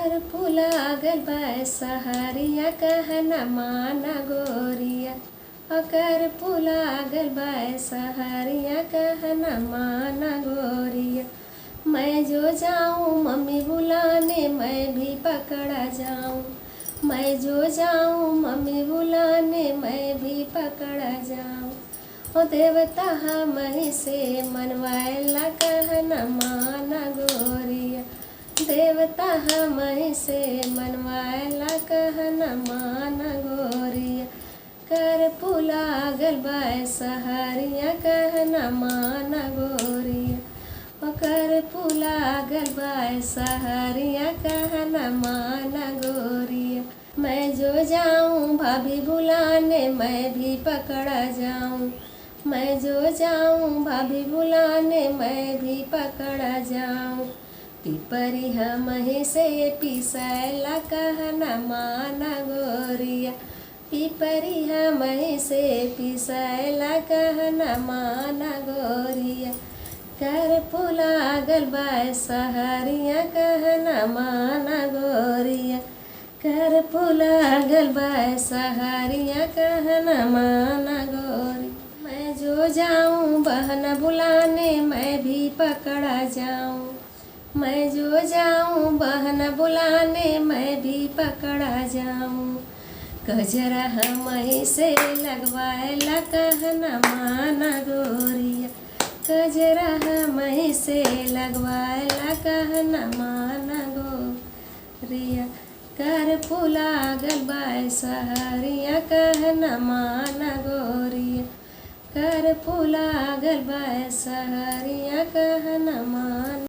कर फुलागल सहरिया कहना माना गोरिया। कर फुलागल सहरिया कहना माना गोरिया। मैं जो जाऊँ मम्मी बुलाने मैं भी पकड़ा जाऊँ। मैं जो जाऊँ मम्मी बुलाने मैं भी पकड़ा जाऊँ। ओ देवता हम से मनवाएला कहना माना गोरिया। देवता हम से मनवाएला कहना माना गोरिया। कर फुलागल सहरिया कहना माना गोरिया। कर फुलागल सहरिया कहना माना गोरिया। मैं जो जाऊँ भाभी बुलाने मैं भी पकड़ा जाऊँ। मैं जो जाऊँ भाभी बुलाने मैं भी पकड़ा जाऊँ। पिपरी हम से पिसैला कहना माना गोरिया। पिपरी हम से पिसैला कहना माना गोरिया। कर फुलागल सहरिया कहना माना गोरिया। कर फुलागल सहरिया कहना माना गोरिया। मैं जो जाऊँ बहन बुलाने मैं भी पकड़ा जाऊँ। मैं जो जाऊँ बहन बुलाने मैं भी पकड़ा जाऊँ। गजरा हम से लगवाएला कहना माना गोरिया। गजरा हम से लगवाएला कहना माना गोरिया। कर फुलागल सहरिया कहना माना गोरिया। कर फुलागल सहरिया कहना माना।